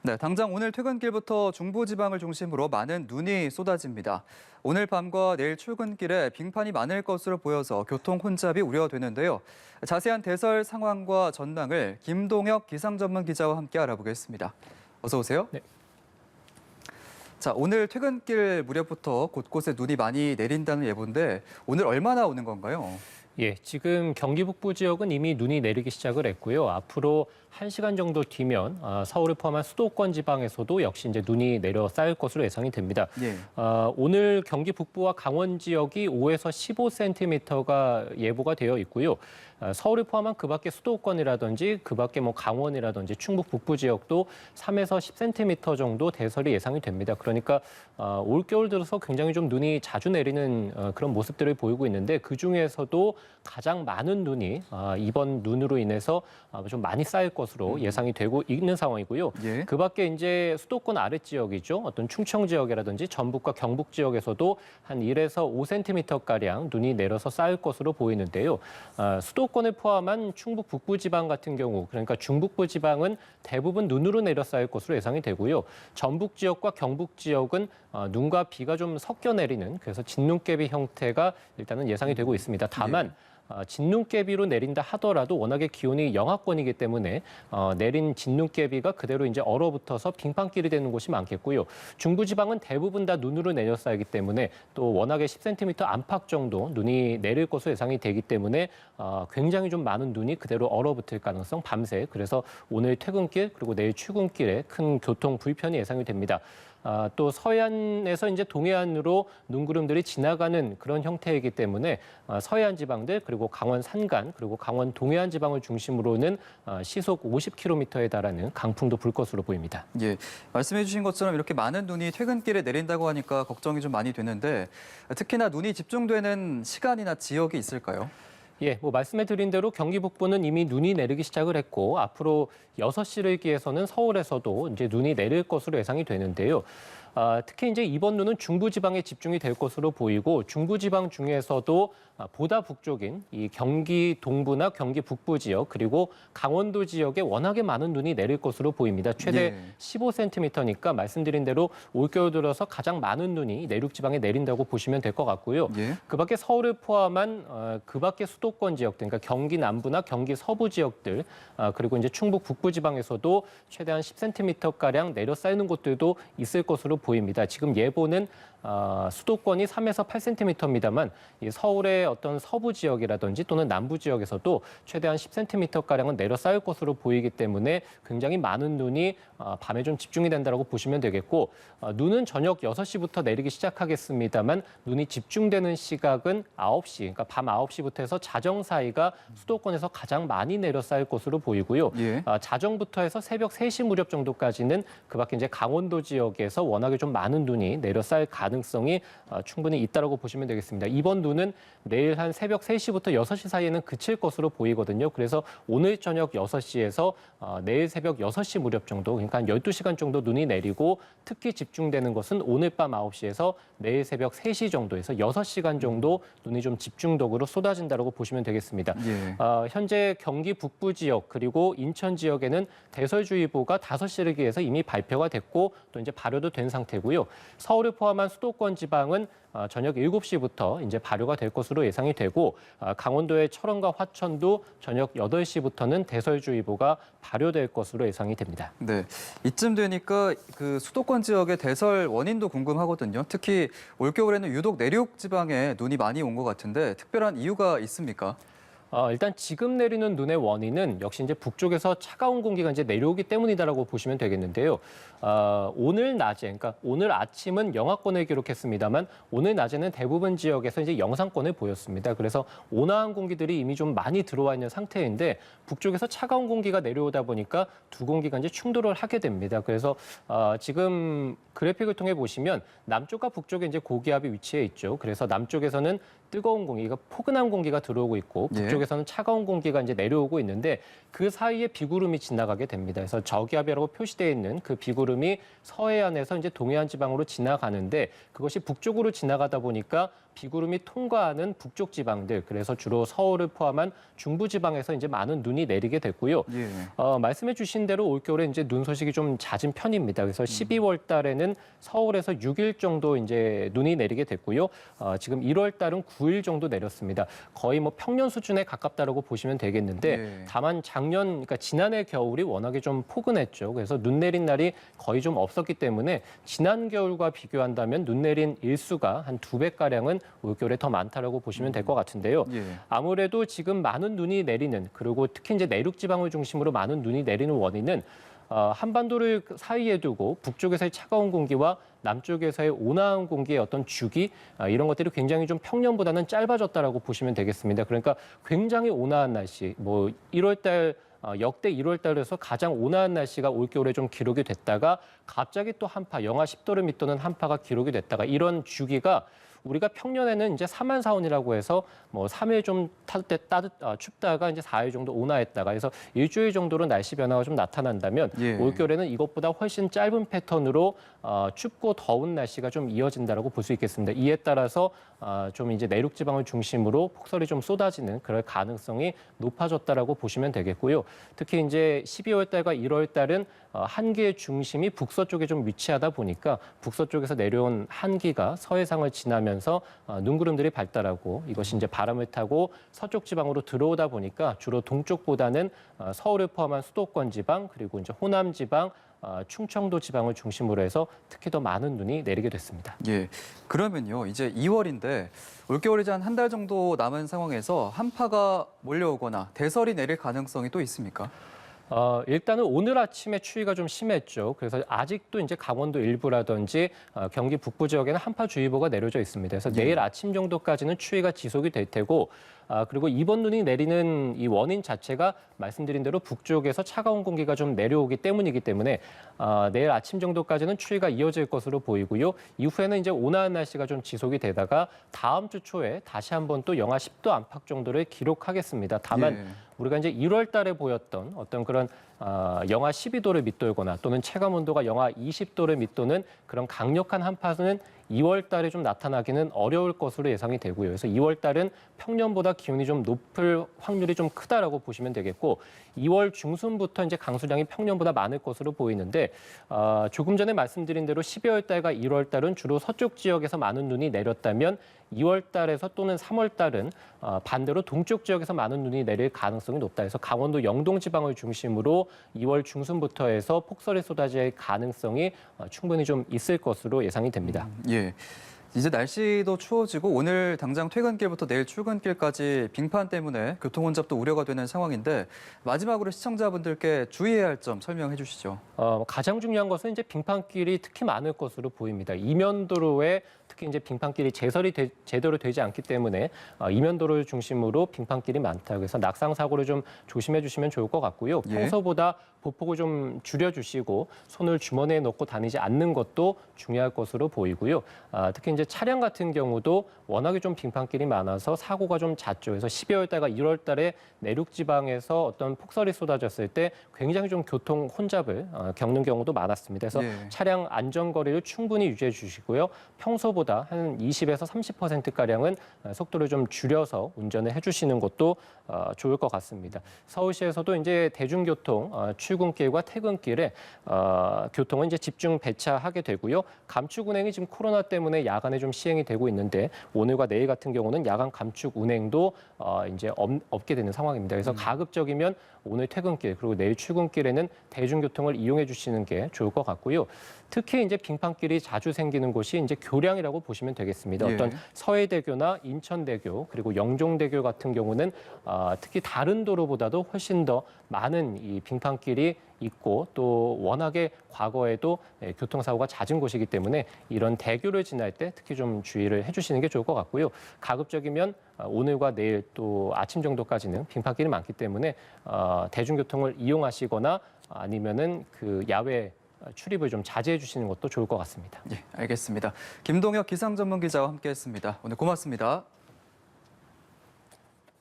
네, 당장 오늘 퇴근길부터 중부지방을 중심으로 많은 눈이 쏟아집니다. 오늘 밤과 내일 출근길에 빙판이 많을 것으로 보여서 교통 혼잡이 우려되는데요. 자세한 대설 상황과 전망을 김동혁 기상전문 기자와 함께 알아보겠습니다. 어서 오세요. 네. 자, 오늘 퇴근길 무렵부터 곳곳에 눈이 많이 내린다는 예보인데 오늘 얼마나 오는 건가요? 예, 지금 경기 북부 지역은 이미 눈이 내리기 시작을 했고요. 앞으로 1시간 정도 뒤면 서울을 포함한 수도권 지방에서도 역시 이제 눈이 내려 쌓일 것으로 예상이 됩니다. 예. 오늘 경기 북부와 강원 지역이 5에서 15cm가 예보가 되어 있고요. 서울을 포함한 그 밖의 수도권이라든지 그 밖의 뭐 강원이라든지 충북 북부 지역도 3에서 10cm 정도 대설이 예상이 됩니다. 그러니까 올겨울 들어서 굉장히 좀 눈이 자주 내리는 그런 모습들을 보이고 있는데 그중에서도 가장 많은 눈이 이번 눈으로 인해서 좀 많이 쌓일 것으로 예상이 되고 있는 상황이고요. 예. 그 밖에 이제 수도권 아래 지역이죠. 어떤 충청 지역이라든지 전북과 경북 지역에서도 한 1에서 5cm가량 눈이 내려서 쌓일 것으로 보이는데요. 수도권을 포함한 충북 북부 지방 같은 경우, 그러니까 중북부 지방은 대부분 눈으로 내려 쌓일 것으로 예상이 되고요. 전북 지역과 경북 지역은 눈과 비가 좀 섞여 내리는, 그래서 진눈깨비 형태가 일단은 예상이 되고 있습니다. 다만 진눈깨비로 내린다 하더라도 워낙에 기온이 영하권이기 때문에 내린 진눈깨비가 그대로 이제 얼어붙어서 빙판길이 되는 곳이 많겠고요. 중부지방은 대부분 다 눈으로 내려 쌓이기 때문에 또 워낙에 10cm 안팎 정도 눈이 내릴 것으로 예상이 되기 때문에 굉장히 좀 많은 눈이 그대로 얼어붙을 가능성 밤새, 그래서 오늘 퇴근길 그리고 내일 출근길에 큰 교통 불편이 예상이 됩니다. 또 서해안에서 이제 동해안으로 눈구름들이 지나가는 그런 형태이기 때문에 서해안 지방들 그리고 강원 산간 그리고 강원 동해안 지방을 중심으로는 시속 50km에 달하는 강풍도 불 것으로 보입니다. 예, 말씀해 주신 것처럼 이렇게 많은 눈이 퇴근길에 내린다고 하니까 걱정이 좀 많이 되는데 특히나 눈이 집중되는 시간이나 지역이 있을까요? 예, 뭐 말씀해드린 대로 경기 북부는 이미 눈이 내리기 시작을 했고 앞으로 6시를 기해서는 서울에서도 이제 눈이 내릴 것으로 예상이 되는데요. 특히 이제 이번 눈은 중부지방에 집중이 될 것으로 보이고 중부지방 중에서도 보다 북쪽인 이 경기 동부나 경기 북부 지역 그리고 강원도 지역에 워낙에 많은 눈이 내릴 것으로 보입니다. 최대 예. 15cm니까 말씀드린 대로 올겨울 들어서 가장 많은 눈이 내륙 지방에 내린다고 보시면 될 것 같고요. 예. 그 밖에 서울을 포함한 그 밖의 수도권 지역들, 그러니까 경기 남부나 경기 서부 지역들, 그리고 이제 충북 북부 지방에서도 최대한 10cm가량 내려 쌓이는 곳들도 있을 것으로 보입니다. 지금 예보는 수도권이 3에서 8cm입니다만 이 서울의 어떤 서부 지역이라든지 또는 남부 지역에서도 최대한 10cm가량은 내려 쌓일 것으로 보이기 때문에 굉장히 많은 눈이 밤에 좀 집중이 된다고 보시면 되겠고 눈은 저녁 6시부터 내리기 시작하겠습니다만 눈이 집중되는 시각은 9시, 그러니까 밤 9시부터 해서 자정 사이가 수도권에서 가장 많이 내려 쌓일 것으로 보이고요. 예. 자정부터 해서 새벽 3시 무렵 정도까지는 그 밖에 이제 강원도 지역에서 워낙에 좀 많은 눈이 내려 쌓일 가능성이 충분히 있다고 보시면 되겠습니다. 이번 눈은 내일 한 새벽 3시부터 6시 사이에는 그칠 것으로 보이거든요. 그래서 오늘 저녁 6시에서 내일 새벽 6시 무렵 정도, 그러니까 한 12시간 정도 눈이 내리고 특히 집중되는 것은 오늘 밤 9시에서 내일 새벽 3시 정도에서 6시간 정도 눈이 좀 집중적으로 쏟아진다고 보시면 되겠습니다. 예. 현재 경기 북부 지역 그리고 인천 지역에는 대설주의보가 5시를 기해서 이미 발표가 됐고 또 이제 발효도 된 상태고요. 서울을 포함한 수도권 지방은 저녁 7시부터 이제 발효가 될 것으로 예상이 되고 강원도의 철원과 화천도 저녁 8시부터는 대설주의보가 발효될 것으로 예상이 됩니다. 네, 이쯤 되니까 그 수도권 지역의 대설 원인도 궁금하거든요. 특히 올겨울에는 유독 내륙 지방에 눈이 많이 온 것 같은데 특별한 이유가 있습니까? 일단 지금 내리는 눈의 원인은 역시 이제 북쪽에서 차가운 공기가 이제 내려오기 때문이다라고 보시면 되겠는데요. 오늘 낮에, 그러니까 오늘 아침은 영하권을 기록했습니다만 오늘 낮에는 대부분 지역에서 이제 영상권을 보였습니다. 그래서 온화한 공기들이 이미 좀 많이 들어와 있는 상태인데 북쪽에서 차가운 공기가 내려오다 보니까 두 공기가 이제 충돌을 하게 됩니다. 그래서 지금 그래픽을 통해 보시면 남쪽과 북쪽에 이제 고기압이 위치해 있죠. 그래서 남쪽에서는 뜨거운 공기가 포근한 공기가 들어오고 있고 북쪽에서는 차가운 공기가 이제 내려오고 있는데 그 사이에 비구름이 지나가게 됩니다. 그래서 저기압이라고 표시되어 있는 그 비구름이 서해안에서 이제 동해안 지방으로 지나가는데 그것이 북쪽으로 지나가다 보니까 비구름이 통과하는 북쪽 지방들, 그래서 주로 서울을 포함한 중부 지방에서 이제 많은 눈이 내리게 됐고요. 예. 말씀해 주신 대로 올겨울에 이제 눈 소식이 좀 잦은 편입니다. 그래서 12월 달에는 서울에서 6일 정도 이제 눈이 내리게 됐고요. 지금 1월 달은 9일 정도 내렸습니다. 거의 뭐 평년 수준에 가깝다라고 보시면 되겠는데 예. 다만 그러니까 지난해 겨울이 워낙에 좀 포근했죠. 그래서 눈 내린 날이 거의 좀 없었기 때문에 지난 겨울과 비교한다면 눈 내린 일수가 한 2배가량은 올겨울에 더 많다라고 보시면 될 것 같은데요. 예. 아무래도 지금 많은 눈이 내리는, 그리고 특히 이제 내륙 지방을 중심으로 많은 눈이 내리는 원인은 한반도를 사이에 두고 북쪽에서의 차가운 공기와 남쪽에서의 온화한 공기의 어떤 주기, 이런 것들이 굉장히 좀 평년보다는 짧아졌다라고 보시면 되겠습니다. 그러니까 굉장히 온화한 날씨, 뭐 1월 달 역대 1월 달에서 가장 온화한 날씨가 올겨울에 좀 기록이 됐다가 갑자기 또 한파, 영하 10도를 밑도는 한파가 기록이 됐다가 이런 주기가 우리가 평년에는 이제 3만 사온이라고 해서 뭐 3일 좀 춥다가 이제 4일 정도 온화했다가 해서 일주일 정도로 날씨 변화가 좀 나타난다면 예. 올겨울에는 이것보다 훨씬 짧은 패턴으로 춥고 더운 날씨가 좀 이어진다라고 볼 수 있겠습니다. 이에 따라서 좀 이제 내륙 지방을 중심으로 폭설이 좀 쏟아지는 그럴 가능성이 높아졌다라고 보시면 되겠고요. 특히 이제 12월 달과 1월 달은 한기의 중심이 북서쪽에 좀 위치하다 보니까 북서쪽에서 내려온 한기가 서해상을 지나면서 눈구름들이 발달하고 이것이 이제 바람을 타고 서쪽 지방으로 들어오다 보니까 주로 동쪽보다는 서울을 포함한 수도권 지방 그리고 이제 호남 지방 충청도 지방을 중심으로 해서 특히 더 많은 눈이 내리게 됐습니다. 예. 그러면요, 이제 2월인데 올겨울이 이제 한 달 정도 남은 상황에서 한파가 몰려오거나 대설이 내릴 가능성이 또 있습니까? 일단은 오늘 아침에 추위가 좀 심했죠. 그래서 아직도 이제 강원도 일부라든지 경기 북부 지역에는 한파주의보가 내려져 있습니다. 그래서 내일 아침 정도까지는 추위가 지속이 될 테고, 그리고 이번 눈이 내리는 이 원인 자체가 말씀드린 대로 북쪽에서 차가운 공기가 좀 내려오기 때문이기 때문에 내일 아침 정도까지는 추위가 이어질 것으로 보이고요. 이후에는 이제 온화한 날씨가 좀 지속이 되다가 다음 주 초에 다시 한번 또 영하 10도 안팎 정도를 기록하겠습니다. 다만 예. 우리가 이제 1월 달에 보였던 어떤 그런 영하 12도를 밑돌거나 또는 체감 온도가 영하 20도를 밑도는 그런 강력한 한파는 2월 달에 좀 나타나기는 어려울 것으로 예상이 되고요. 그래서 2월 달은 평년보다 기온이 좀 높을 확률이 좀 크다라고 보시면 되겠고 2월 중순부터 이제 강수량이 평년보다 많을 것으로 보이는데 조금 전에 말씀드린 대로 12월 달과 1월 달은 주로 서쪽 지역에서 많은 눈이 내렸다면 2월 달에서 또는 3월 달은 반대로 동쪽 지역에서 많은 눈이 내릴 가능성이 높다 해서 강원도 영동 지방을 중심으로 2월 중순부터 해서 폭설이 쏟아질 가능성이 충분히 좀 있을 것으로 예상이 됩니다. 예. 이제 날씨도 추워지고 오늘 당장 퇴근길부터 내일 출근길까지 빙판 때문에 교통 혼잡도 우려가 되는 상황인데 마지막으로 시청자분들께 주의해야 할 점 설명해 주시죠. 가장 중요한 것은 이제 빙판길이 특히 많을 것으로 보입니다. 이면도로에 특히 이제 빙판길이 제대로 되지 않기 때문에 이면도로를 중심으로 빙판길이 많다. 그래서 낙상 사고를 좀 조심해 주시면 좋을 것 같고요. 예. 평소보다 보폭을 좀 줄여주시고 손을 주머니에 넣고 다니지 않는 것도 중요할 것으로 보이고요. 특히 이제 차량 같은 경우도 워낙에 좀 빙판길이 많아서 사고가 좀 잦죠. 그래서 12월 달과 1월 달에 내륙 지방에서 어떤 폭설이 쏟아졌을 때 굉장히 좀 교통 혼잡을 겪는 경우도 많았습니다. 그래서 예. 차량 안전거리를 충분히 유지해 주시고요. 평소보다 한 20에서 30%가량은 속도를 좀 줄여서 운전을 해주시는 것도 좋을 것 같습니다. 서울시에서도 이제 대중교통 출근길과 퇴근길에 교통은 이제 집중 배차하게 되고요. 감축 운행이 지금 코로나 때문에 야간에 좀 시행이 되고 있는데 오늘과 내일 같은 경우는 야간 감축 운행도 이제 없게 되는 상황입니다. 그래서 가급적이면 오늘 퇴근길 그리고 내일 출근길에는 대중교통을 이용해 주시는 게 좋을 것 같고요. 특히 이제 빙판길이 자주 생기는 곳이 이제 교량이라고 보시면 되겠습니다. 예. 어떤 서해대교나 인천대교 그리고 영종대교 같은 경우는 특히 다른 도로보다도 훨씬 더 많은 이 빙판길이 있고 또 워낙에 과거에도 교통사고가 잦은 곳이기 때문에 이런 대교를 지날 때 특히 좀 주의를 해주시는 게 좋을 것 같고요. 가급적이면 오늘과 내일 또 아침 정도까지는 빙판길이 많기 때문에 대중교통을 이용하시거나 아니면은 그 야외 출입을 좀 자제해 주시는 것도 좋을 것 같습니다. 예, 알겠습니다. 김동혁 기상전문기자와 함께했습니다. 오늘 고맙습니다.